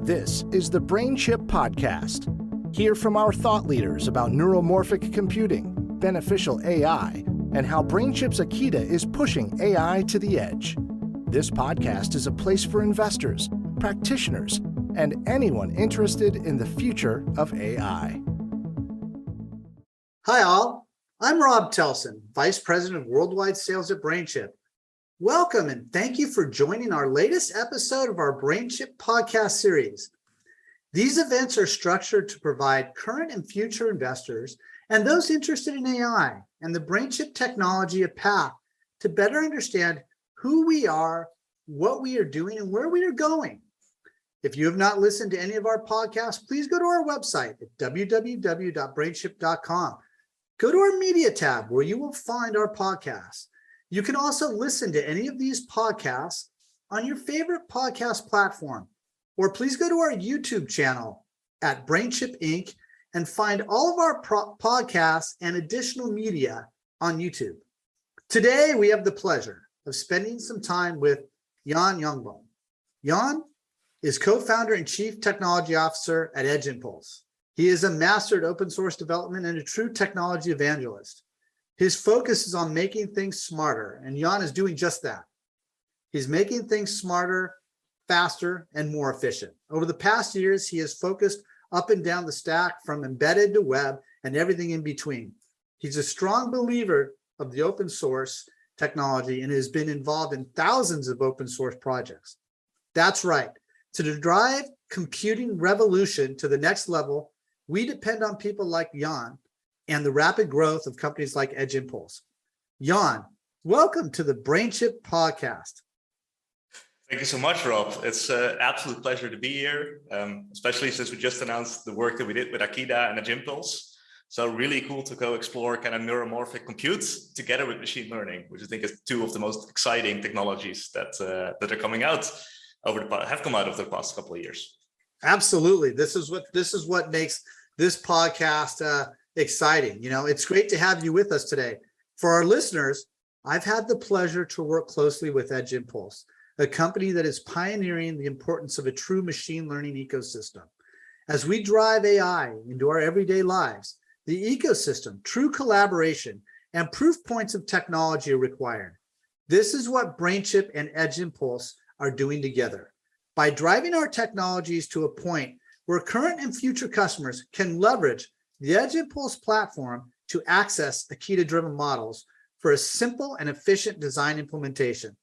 This is the BrainChip Podcast. Hear from our thought leaders about neuromorphic computing, beneficial AI, and how BrainChip's Akita is pushing AI to the edge. This podcast is a place for investors, practitioners, and anyone interested in the future of AI. Hi all, I'm Rob Telson, Vice President of Worldwide Sales at BrainChip. Welcome and thank you for joining our latest episode of our BrainChip podcast series. These events are structured to provide current and future investors and those interested in AI and the BrainChip technology a path to better understand who we are, what we are doing, and where we are going. If you have not listened to any of our podcasts, please go to our website at www.brainchip.com. Go to our media tab where you will find our podcasts. You can also listen to any of these podcasts on your favorite podcast platform, or please go to our YouTube channel at BrainChip Inc. and find all of our podcasts and additional media on YouTube. Today, we have the pleasure of spending some time with Jongboom. Jan is co-founder and chief technology officer at Edge Impulse. He is a master at open source development and a true technology evangelist. His focus is on making things smarter, and Jan is doing just that. He's making things smarter, faster, and more efficient. Over the past years, he has focused up and down the stack from embedded to web and everything in between. He's a strong believer of the open source technology and has been involved in thousands of open source projects. That's right. To drive computing revolution to the next level, we depend on people like Jan and the rapid growth of companies like Edge Impulse. Jan, welcome to the BrainChip Podcast. Thank you so much, Rob. It's an absolute pleasure to be here, especially since we just announced the work that we did with Akita and Edge Impulse. So really cool to go explore kind of neuromorphic compute together with machine learning, which I think is two of the most exciting technologies that are coming out have come out over the past couple of years. Absolutely. This is what makes this podcast exciting. You know, it's great to have you with us today. For our listeners, I've had the pleasure to work closely with Edge Impulse, a company that is pioneering the importance of a true machine learning ecosystem. As we drive AI into our everyday lives, the ecosystem, true collaboration, and proof points of technology are required. This is what BrainChip and Edge Impulse are doing together. By driving our technologies to a point where current and future customers can leverage the Edge Impulse platform to access Akita-driven models for a simple and efficient design implementation.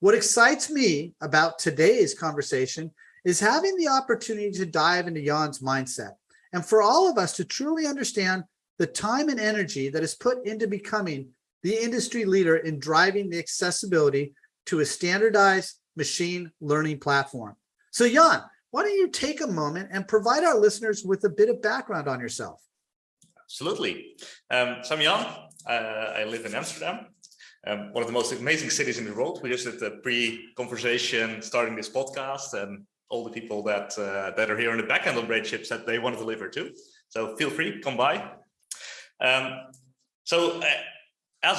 What excites me about today's conversation is having the opportunity to dive into Jan's mindset and for all of us to truly understand the time and energy that is put into becoming the industry leader in driving the accessibility to a standardized machine learning platform. So Jan, why don't you take a moment and provide our listeners with a bit of background on yourself? Absolutely. So I'm Jan. I live in Amsterdam, one of the most amazing cities in the world. We just did a pre-conversation starting this podcast, and all the people that are here on the back end of BrainChip said they want to live here too. So feel free, come by. As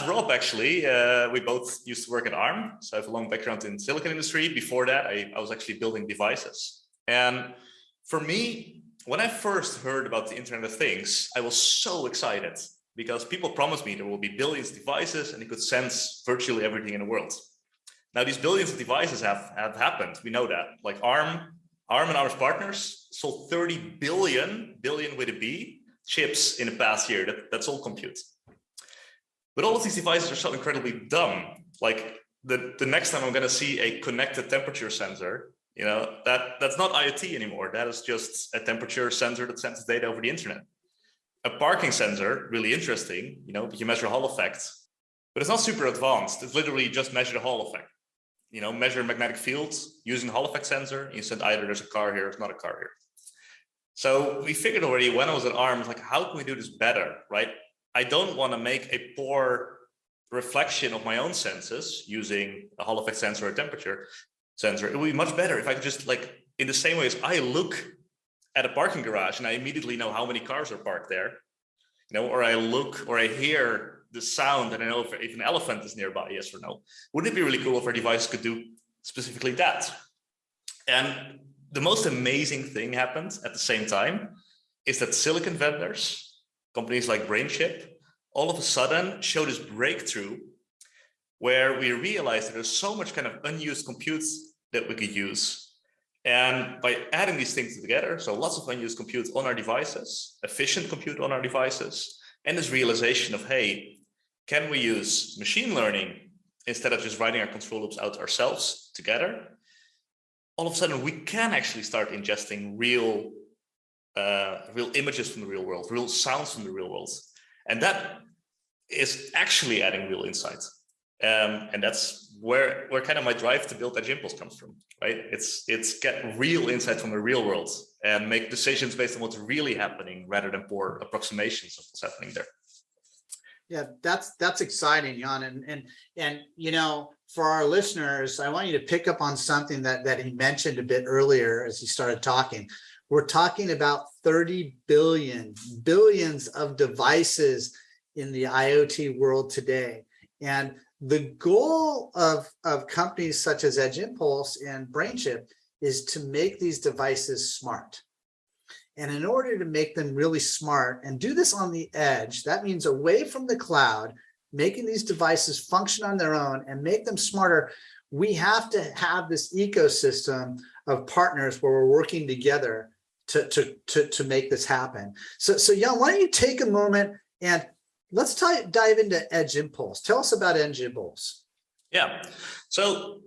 Rob, actually, we both used to work at ARM. So I have a long background in silicon industry. Before that, I was actually building devices. And for me, when I first heard about the Internet of Things, I was so excited because people promised me there will be billions of devices and you could sense virtually everything in the world. Now, these billions of devices have happened. We know that. Like ARM and ARM's partners sold 30 billion with a B, chips in the past year. That's all compute. But all of these devices are so incredibly dumb. Like the next time I'm going to see a connected temperature sensor, you know, that's not IoT anymore. That is just a temperature sensor that sends data over the internet. A parking sensor, really interesting, you know, you measure Hall effect, but it's not super advanced. It's literally just measure the Hall effect. You know, measure magnetic fields using the Hall effect sensor. You said either there's a car here, or there's not a car here. So we figured already when I was at ARM, like, how can we do this better, right? I don't want to make a poor reflection of my own senses using a Hall effect sensor or a temperature sensor. It would be much better if I could just, like, in the same way as I look at a parking garage and I immediately know how many cars are parked there, you know, or I look or I hear the sound and I know if an elephant is nearby, yes or no. Wouldn't it be really cool if our devices could do specifically that? And the most amazing thing happened at the same time is that silicon vendors, companies like BrainChip, all of a sudden show this breakthrough where we realized that there's so much kind of unused compute that we could use. And by adding these things together, so lots of unused compute on our devices, efficient compute on our devices, and this realization of, hey, can we use machine learning instead of just writing our control loops out ourselves together? All of a sudden, we can actually start ingesting real images from the real world, real sounds from the real world. And that is actually adding real insight. And that's where kind of my drive to build Edge Impulse comes from, right? It's get real insight from the real world and make decisions based on what's really happening rather than poor approximations of what's happening there. Yeah, that's exciting, Jan. And you know, for our listeners, I want you to pick up on something that he mentioned a bit earlier as he started talking. We're talking about 30 billions of devices in the IoT world today. And the goal of companies such as Edge Impulse and BrainChip is to make these devices smart. And in order to make them really smart and do this on the edge, that means away from the cloud, making these devices function on their own and make them smarter, we have to have this ecosystem of partners where we're working together to make this happen. So Jan, why don't you take a moment and let's dive into Edge Impulse. Tell us about Edge Impulse. Yeah, so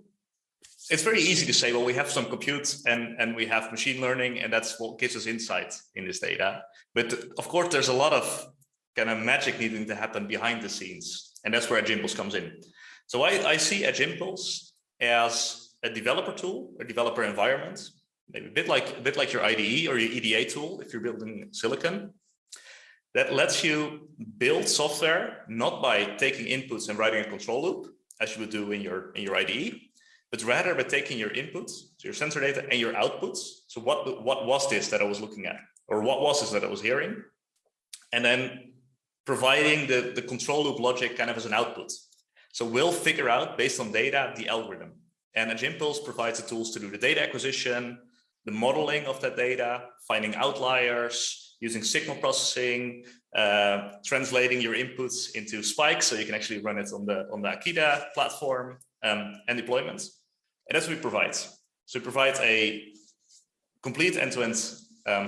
it's very easy to say, well, we have some compute and we have machine learning, and that's what gives us insight in this data. But of course, there's a lot of kind of magic needing to happen behind the scenes, and that's where Edge Impulse comes in. So I see Edge Impulse as a developer tool, a developer environment, maybe a bit like your IDE or your EDA tool if you're building silicon, that lets you build software not by taking inputs and writing a control loop as you would do in your IDE, but rather by taking your inputs, so your sensor data, and your outputs. So what was this that I was looking at, or what was this that I was hearing, and then providing the control loop logic kind of as an output. So we'll figure out based on data the algorithm, and Edge Impulse provides the tools to do the data acquisition, the modeling of that data, finding outliers, using signal processing, translating your inputs into spikes so you can actually run it on the Akida platform, and deployments. And that's what we provide. So we provide a complete end-to-end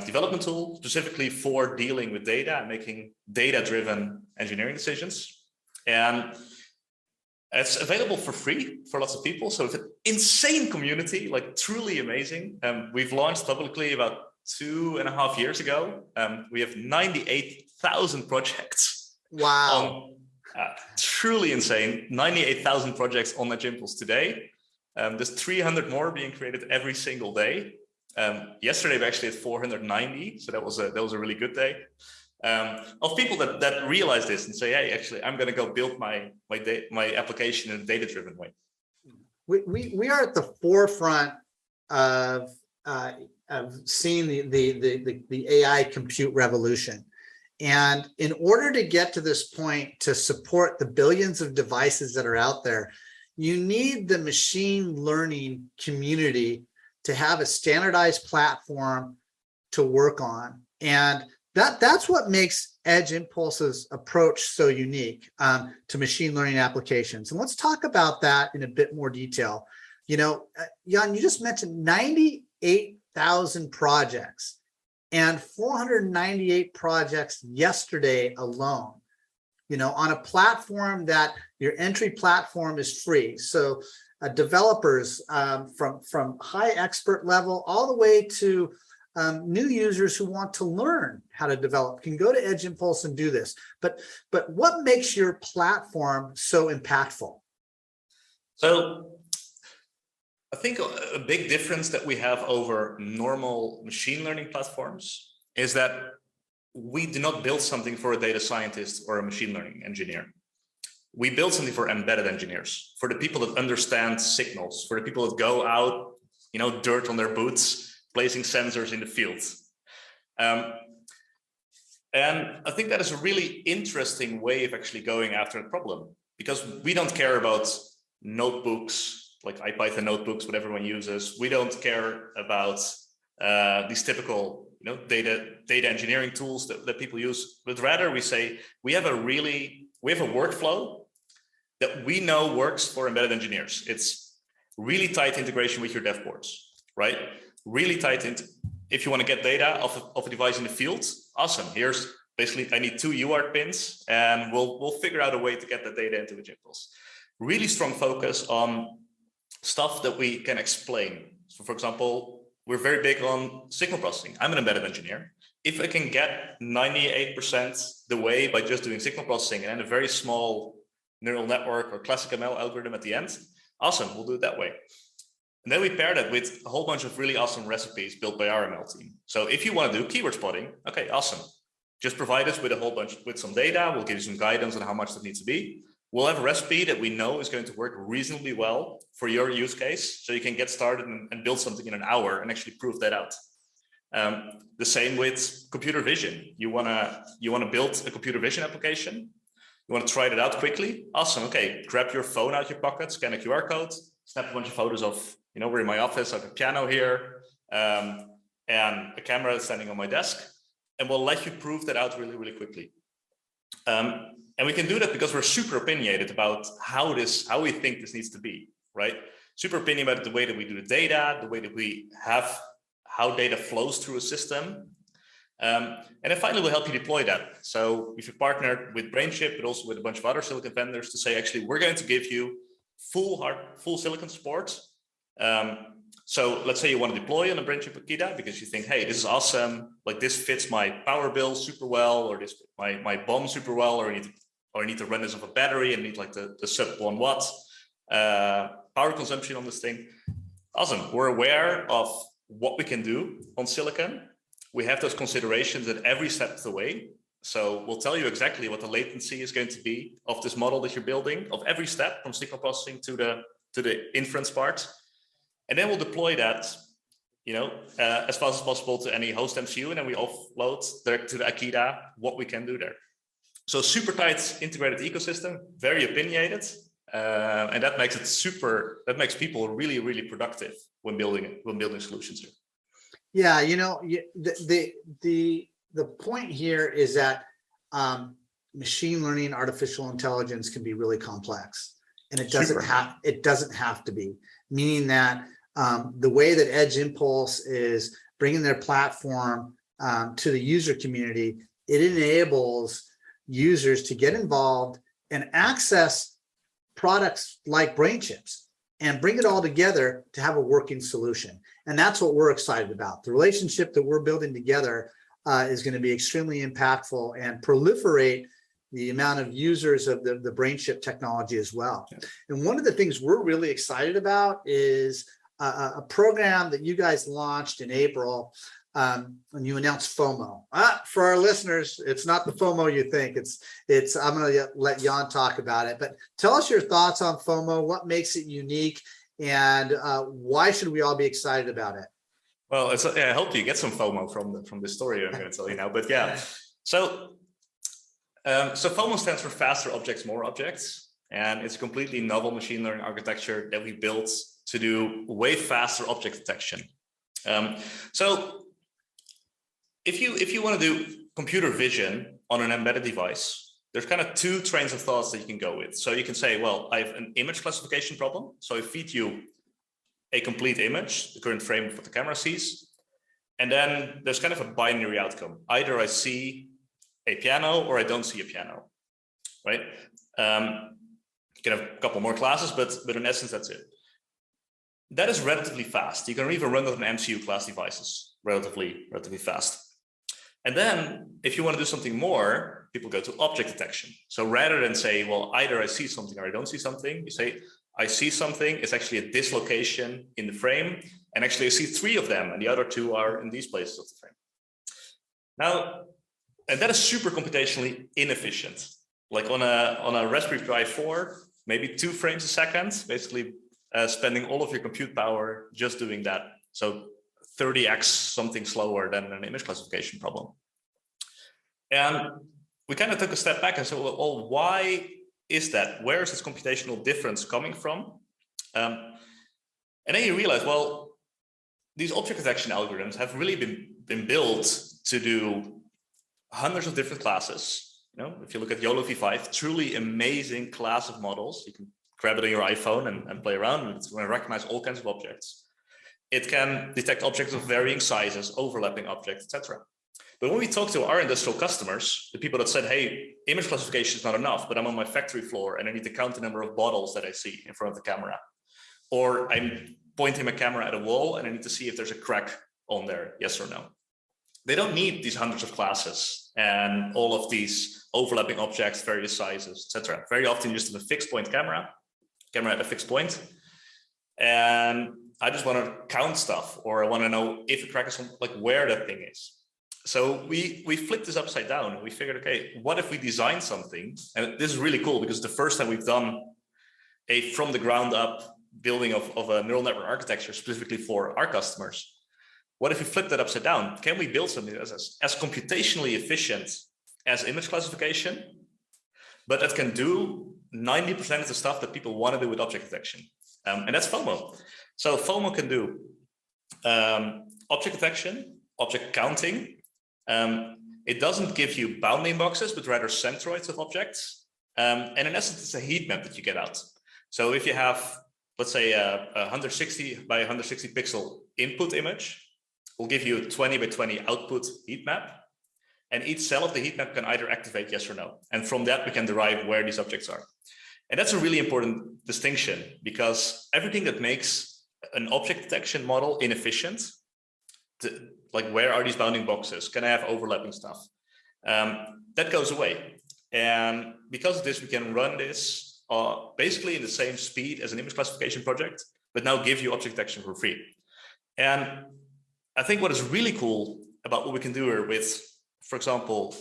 development tool specifically for dealing with data and making data-driven engineering decisions. And it's available for free for lots of people. So it's an insane community, like truly amazing. We've launched publicly about 2.5 years ago. We have 98,000 projects. Wow. Truly insane. 98,000 projects on Edge Impulse today. There's 300 more being created every single day. Yesterday we actually had 490, so that was a really good day. Of people that realize this and say, hey, actually, I'm going to go build my application in a data-driven way. We are at the forefront of seeing the AI compute revolution. And in order to get to this point, to support the billions of devices that are out there, you need the machine learning community to have a standardized platform to work on. And that's what makes Edge Impulse's approach so unique to machine learning applications. And let's talk about that in a bit more detail. You know, Jan, you just mentioned 98,000 projects and 498 projects yesterday alone, you know, on a platform that your entry platform is free. So developers from high expert level all the way to new users who want to learn how to develop can go to Edge Impulse and do this. But what makes your platform so impactful? So I think a big difference that we have over normal machine learning platforms is that we do not build something for a data scientist or a machine learning engineer. We build something for embedded engineers, for the people that understand signals, for the people that go out, you know, dirt on their boots, placing sensors in the field. And I think that is a really interesting way of actually going after a problem, because we don't care about notebooks, like IPython notebooks, what everyone uses. We don't care about these typical data engineering tools that people use, but rather we say we have a workflow that we know works for embedded engineers. It's really tight integration with your dev boards, right? Really tight. If you want to get data of a device in the field, awesome. Here's basically, I need 2 UART pins, and we'll figure out a way to get the data into the impulse. Really strong focus on stuff that we can explain. So for example, we're very big on signal processing. I'm an embedded engineer. If I can get 98% the way by just doing signal processing and a very small neural network or classic ML algorithm at the end, awesome, we'll do it that way. And then we pair that with a whole bunch of really awesome recipes built by our ML team. So if you want to do keyword spotting, okay, awesome. Just provide us with with some data. We'll give you some guidance on how much that needs to be. We'll have a recipe that we know is going to work reasonably well for your use case. So you can get started and build something in an hour and actually prove that out. The same with computer vision. You wanna build a computer vision application. You want to try it out quickly? Awesome. Okay, grab your phone out your pocket, scan a QR code, snap a bunch of photos of, we're in my office, I have a piano here, and a camera is standing on my desk, and we'll let you prove that out really, really quickly. And we can do that because we're super opinionated about how we think this needs to be, right? Super opinionated about the way that we do the data, the way that we have how data flows through a system. And then finally, we'll help you deploy that. So we've partnered with BrainChip, but also with a bunch of other silicon vendors to say, actually, we're going to give you full silicon support. So let's say you want to deploy on a BrainChip Akida because you think, hey, this is awesome. Like this fits my power bill super well, or this fits my BOM super well, or I need to run this off a battery and need like the sub 1 watt power consumption on this thing. Awesome. We're aware of what we can do on silicon. We have those considerations at every step of the way. So we'll tell you exactly what the latency is going to be of this model that you're building, of every step from signal processing to the inference part. And then we'll deploy that, as fast as possible to any host MCU, and then we offload direct to the Akida what we can do there. So super tight integrated ecosystem, very opinionated, and that makes people really, really productive when building solutions here. Yeah, the point here is that machine learning, artificial intelligence can be really complex, and it doesn't have to be. Meaning that the way that Edge Impulse is bringing their platform to the user community, it enables users to get involved and access products like BrainChips and bring it all together to have a working solution. And that's what we're excited about. The relationship that we're building together is going to be extremely impactful and proliferate the amount of users of the BrainChip technology as well. Yeah. And one of the things we're really excited about is a program that you guys launched in April, and you announced Fomo. For our listeners, it's not the Fomo you think. It's. I'm going to let Jan talk about it. But tell us your thoughts on Fomo. What makes it unique, and why should we all be excited about it? Well, I hope you get some FOMO from the story I'm going to tell you now. But yeah, so FOMO stands for faster objects, more objects, and it's a completely novel machine learning architecture that we built to do way faster object detection. So if you want to do computer vision on an embedded device, there's kind of two trains of thoughts that you can go with. So you can say, well, I have an image classification problem. So I feed you a complete image, the current frame of what the camera sees. And then there's kind of a binary outcome. Either I see a piano or I don't see a piano, right? You can have a couple more classes, but in essence, that's it. That is relatively fast. You can even run that on MCU class devices relatively fast. And then if you want to do something more, people go to object detection. So rather than say, well, either I see something or I don't see something, you say, I see something, it's actually a dislocation in the frame. And actually I see 3 of them and the other 2 are in these places of the frame. Now, and that is super computationally inefficient. Like on a Raspberry Pi 4, maybe 2 frames a second, basically spending all of your compute power just doing that. So 30x something slower than an image classification problem. And we kind of took a step back and said, well, why is that? Where is this computational difference coming from? And then you realize, well, these object detection algorithms have really been built to do hundreds of different classes. You know, if you look at YOLO v5, truly amazing class of models. You can grab it on your iPhone and play around, and it's going to recognize all kinds of objects. It can detect objects of varying sizes, overlapping objects, etc. But when we talk to our industrial customers, the people that said, hey, image classification is not enough, but I'm on my factory floor and I need to count the number of bottles that I see in front of the camera. Or I'm pointing my camera at a wall and I need to see if there's a crack on there, yes or no. They don't need these hundreds of classes and all of these overlapping objects, various sizes, etc. Very often just have a fixed point camera at a fixed point. And I just want to count stuff, or I want to know if a crack is on, like where that thing is. So we flipped this upside down and we figured, okay, what if we design something? And this is really cool because the first time we've done a from the ground up building of a neural network architecture specifically for our customers. What if we flip that upside down? Can we build something that's as computationally efficient as image classification, but that can do 90% of the stuff that people want to do with object detection? And that's Fomo. So Fomo can do object detection, object counting. It doesn't give you bounding boxes, but rather centroids of objects. And in essence, it's a heat map that you get out. So if you have, let's say, a 160 by 160 pixel input image, we'll give you a 20 by 20 output heat map. And each cell of the heat map can either activate yes or no. And from that, we can derive where these objects are. And that's a really important distinction, because everything that makes an object detection model inefficient, like where are these bounding boxes? Can I have overlapping stuff? That goes away. And because of this, we can run this basically in the same speed as an image classification project, but now give you object detection for free. And I think what is really cool about what we can do here with, for example,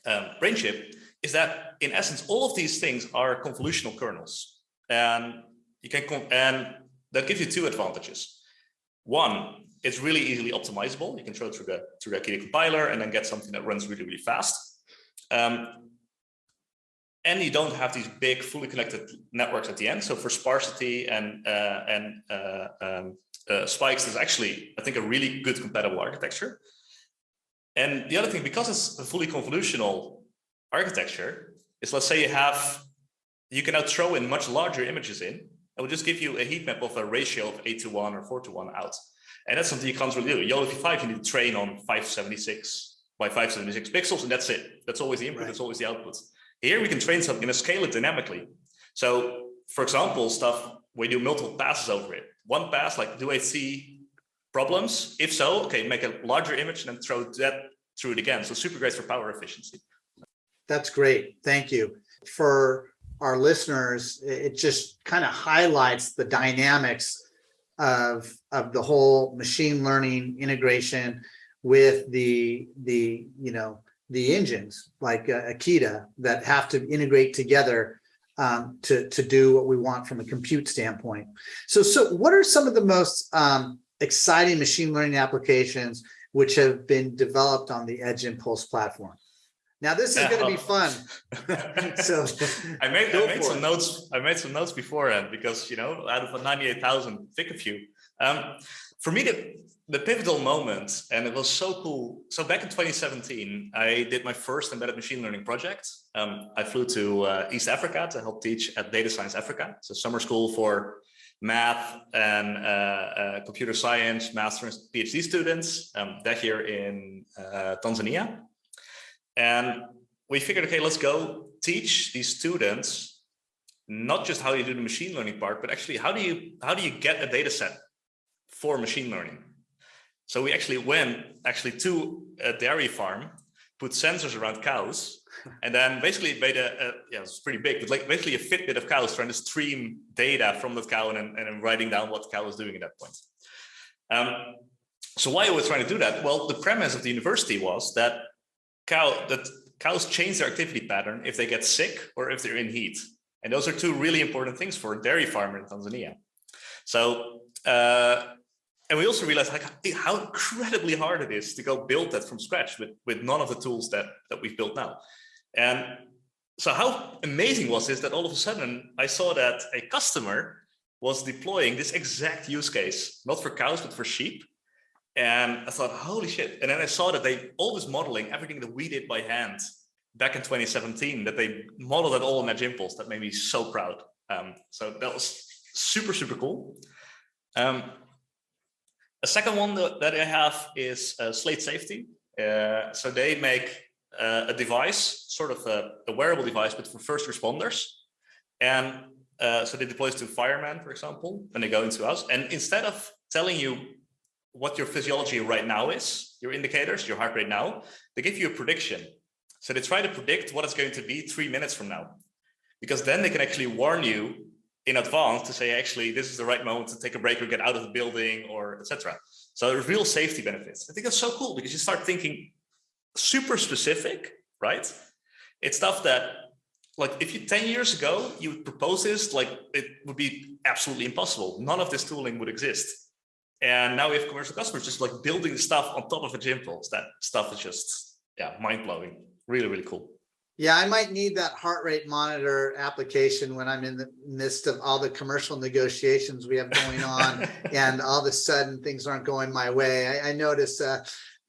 BrainChip, is that in essence, all of these things are convolutional kernels. And you can and that gives you two advantages. One, it's really easily optimizable. You can throw it through the Akida compiler and then get something that runs really, really fast. And you don't have these big, fully connected networks at the end. So for sparsity and spikes, there's actually, I think, a really good compatible architecture. And the other thing, because it's a fully convolutional architecture, is let's say you can now throw in much larger images in. It will just give you a heat map of a ratio of 8:1 or 4:1 out. And that's something you can't really do. YOLO v5, you need to train on 576 by 576 pixels, and that's it. That's always the input, right. That's always the output. Here we can train something and scale it dynamically. So for example, stuff, we do multiple passes over it. One pass, like, do I see problems? If so, okay, make a larger image and then throw that through it again. So super great for power efficiency. That's great. Thank you. For our listeners, it just kind of highlights the dynamics of the whole machine learning integration with the engines like Akida that have to integrate together to do what we want from a compute standpoint. So what are some of the most exciting machine learning applications which have been developed on the Edge Impulse platform? Now this is going to be fun. So I made some notes. I made some notes beforehand because, out of 98,000, pick a few. For me, the pivotal moment, and it was so cool. So back in 2017, I did my first embedded machine learning project. I flew to East Africa to help teach at Data Science Africa. It's a summer school for math and computer science, master's and PhD students. That year in Tanzania. And we figured, okay, let's go teach these students not just how you do the machine learning part, but actually how do you get a data set for machine learning? So we actually went to a dairy farm, put sensors around cows, and then basically made it's pretty big, but like basically a Fitbit of cows trying to stream data from that cow and then writing down what the cow was doing at that point. So why are we trying to do that? Well, the premise of the university was that cows change their activity pattern if they get sick or if they're in heat. And those are two really important things for a dairy farmer in Tanzania. So, and we also realized how incredibly hard it is to go build that from scratch with none of the tools that we've built now. And so how amazing was this that all of a sudden I saw that a customer was deploying this exact use case, not for cows, but for sheep. And I thought, holy shit. And then I saw that all this modeling, everything that we did by hand back in 2017, that they modeled it all in Jongboom. That made me so proud. So that was super, super cool. A second one that I have is Slate Safety. So they make a device, sort of a wearable device, but for first responders. And so they deploy it to firemen, for example, when they go into house. And instead of telling you what your physiology right now is, your indicators, your heart rate now, they give you a prediction. So they try to predict what it's going to be 3 minutes from now, because then they can actually warn you in advance to say, actually, this is the right moment to take a break or get out of the building, or etc. So there's real safety benefits. I think that's so cool because you start thinking super specific, right? It's stuff that, like, if you 10 years ago, you would propose this, like, it would be absolutely impossible. None of this tooling would exist. And now we have commercial customers just like building stuff on top of a Jongboom. That stuff is just, mind-blowing. Really, really cool. Yeah, I might need that heart rate monitor application when I'm in the midst of all the commercial negotiations we have going on, and all of a sudden things aren't going my way. I notice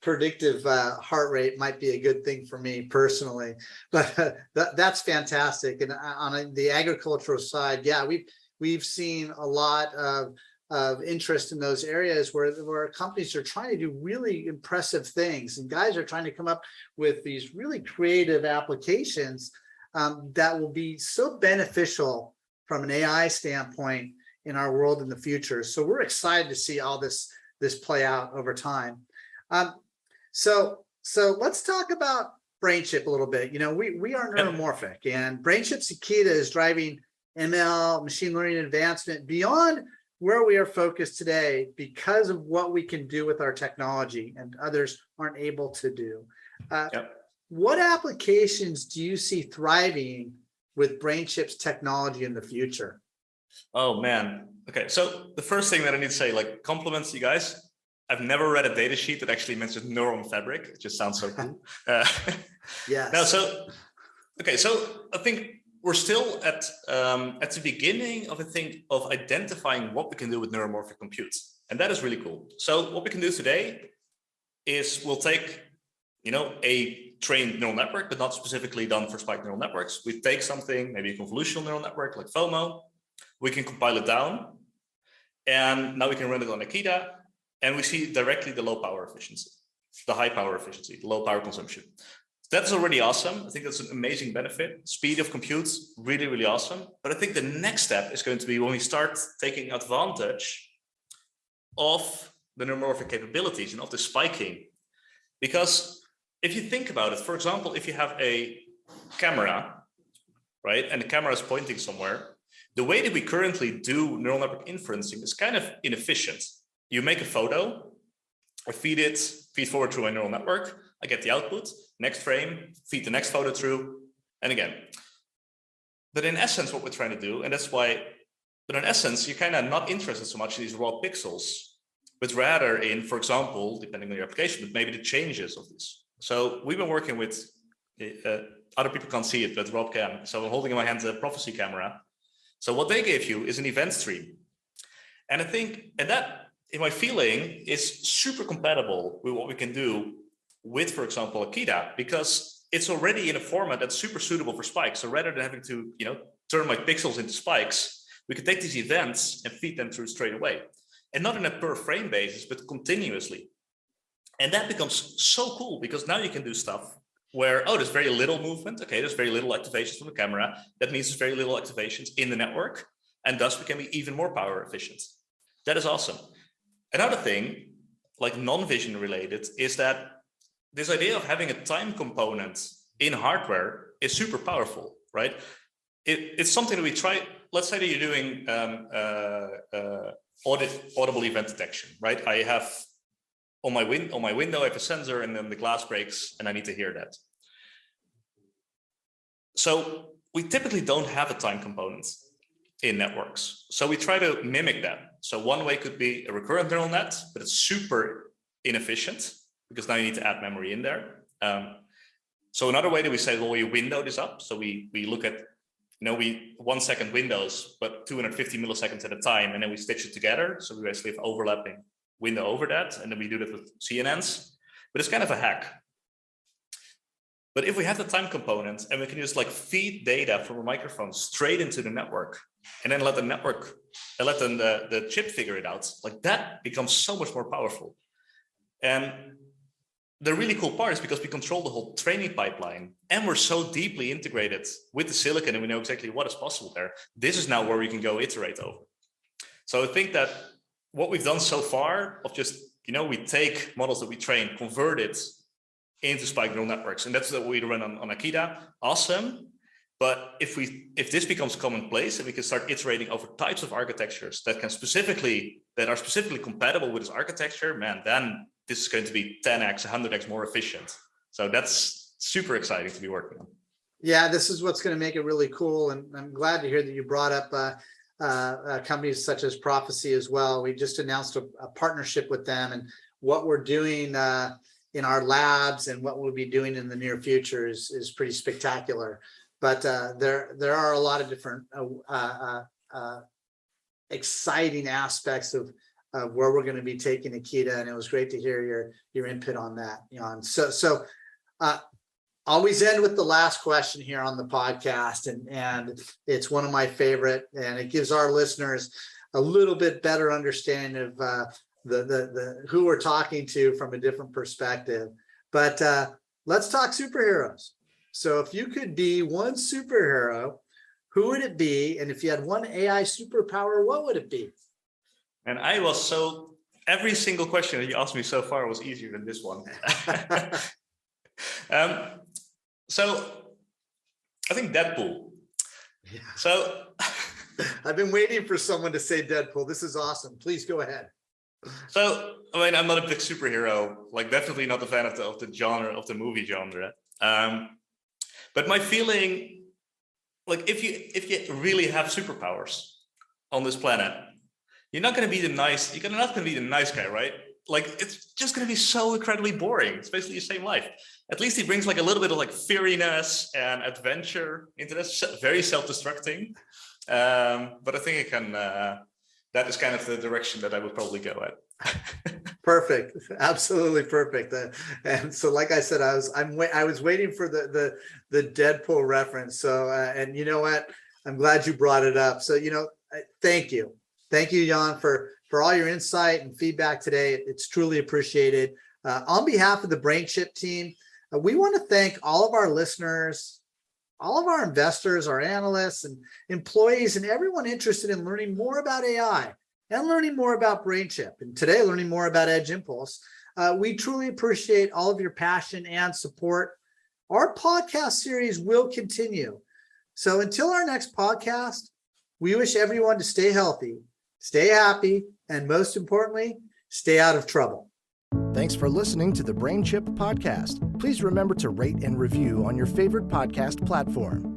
predictive heart rate might be a good thing for me personally, but that's fantastic. And on the agricultural side, yeah, we've seen a lot of interest in those areas where companies are trying to do really impressive things, and guys are trying to come up with these really creative applications that will be so beneficial from an AI standpoint in our world in the future. So we're excited to see all this play out over time. So let's talk about BrainChip a little bit. You know, we are neuromorphic, and BrainChip's Akita is driving ML, machine learning advancement beyond where we are focused today because of what we can do with our technology and others aren't able to do. What applications do you see thriving with BrainChip's technology in the future? Oh, man. Okay, so the first thing that I need to say, like, compliments to you guys. I've never read a data sheet that actually mentions neuron fabric. It just sounds so cool. Yes. Now, so I think we're still at the beginning of a thing of identifying what we can do with neuromorphic compute. And that is really cool. So what we can do today is we'll take, a trained neural network, but not specifically done for spike neural networks. We take something, maybe a convolutional neural network like Fomo. We can compile it down. And now we can run it on Akita. And we see directly the low power efficiency, the high power efficiency, the low power consumption. That's already awesome. I think that's an amazing benefit. Speed of compute, really, really awesome. But I think the next step is going to be when we start taking advantage of the neuromorphic capabilities and of the spiking. Because if you think about it, for example, if you have a camera, right, and the camera is pointing somewhere, the way that we currently do neural network inferencing is kind of inefficient. You make a photo, I feed forward through a neural network, I get the output, next frame, feed the next photo through, and again. But in essence, what we're trying to do, and that's why, but in essence, you're kind of not interested so much in these raw pixels, but rather in, for example, depending on your application, but maybe the changes of this. So we've been working with, other people can't see it, but Rob can. So I'm holding in my hand a prophecy camera. So what they gave you is an event stream. And I think, and that, in my feeling, is super compatible with what we can do with, for example, Akita, because it's already in a format that's super suitable for spikes. So rather than having to, turn my pixels into spikes, we can take these events and feed them through straight away. And not in a per frame basis, but continuously. And that becomes so cool because now you can do stuff where, there's very little movement. Okay, there's very little activations from the camera. That means there's very little activations in the network. And thus we can be even more power efficient. That is awesome. Another thing, like non-vision related, is that this idea of having a time component in hardware is super powerful, right? It's something that we try. Let's say that you're doing audible event detection, right? I have on my window, I have a sensor, and then the glass breaks, and I need to hear that. So we typically don't have a time component in networks. So we try to mimic that. So one way could be a recurrent neural net, but it's super inefficient because now you need to add memory in there. So another way that we say, well, we window this up. So we look at we 1 second windows, but 250 milliseconds at a time, and then we stitch it together. So we basically have overlapping window over that, and then we do that with CNNs. But it's kind of a hack. But if we have the time component and we can just like feed data from a microphone straight into the network, and then let the chip figure it out, like that becomes so much more powerful. And the really cool part is because we control the whole training pipeline and we're so deeply integrated with the silicon and we know exactly what is possible there. This is now where we can go iterate over. So I think that what we've done so far of just, we take models that we train, convert it into spike neural networks. And that's what we run on Akida. Awesome. But if this becomes commonplace and we can start iterating over types of architectures that are specifically compatible with this architecture, man, then this is going to be 10x, 100x more efficient. So that's super exciting to be working on. Yeah, this is what's going to make it really cool. And I'm glad to hear that you brought up companies such as Prophecy as well. We just announced a partnership with them, and what we're doing in our labs and what we'll be doing in the near future is pretty spectacular. But there are a lot of different exciting aspects of where we're going to be taking Akida, and it was great to hear your input on that, Jan. So always end with the last question here on the podcast, and it's one of my favorite, and it gives our listeners a little bit better understanding of the who we're talking to from a different perspective. But let's talk superheroes. So if you could be one superhero, who would it be? And if you had one AI superpower, what would it be? And every single question that you asked me so far was easier than this one. So I think Deadpool. Yeah. So I've been waiting for someone to say Deadpool. This is awesome. Please go ahead. So, I'm not a big superhero, like definitely not a fan of the genre, of the movie genre. But my feeling, like if you really have superpowers on this planet, you're not going to be the nice guy, right? Like it's just going to be so incredibly boring. It's basically the same life. At least he brings like a little bit of like feariness and adventure into this, very self-destructing. But I think that is kind of the direction that I would probably go at. Perfect. Absolutely perfect. And so, like I said, I was waiting for the Deadpool reference. So, and you know what? I'm glad you brought it up. So, thank you. Thank you, Jan, for all your insight and feedback today. It's truly appreciated. On behalf of the BrainChip team, we want to thank all of our listeners, all of our investors, our analysts and employees, and everyone interested in learning more about AI and learning more about BrainChip, and today learning more about Edge Impulse. We truly appreciate all of your passion and support. Our podcast series will continue. So until our next podcast, we wish everyone to stay healthy, stay happy, and most importantly, stay out of trouble. Thanks for listening to the BrainChip Podcast. Please remember to rate and review on your favorite podcast platform.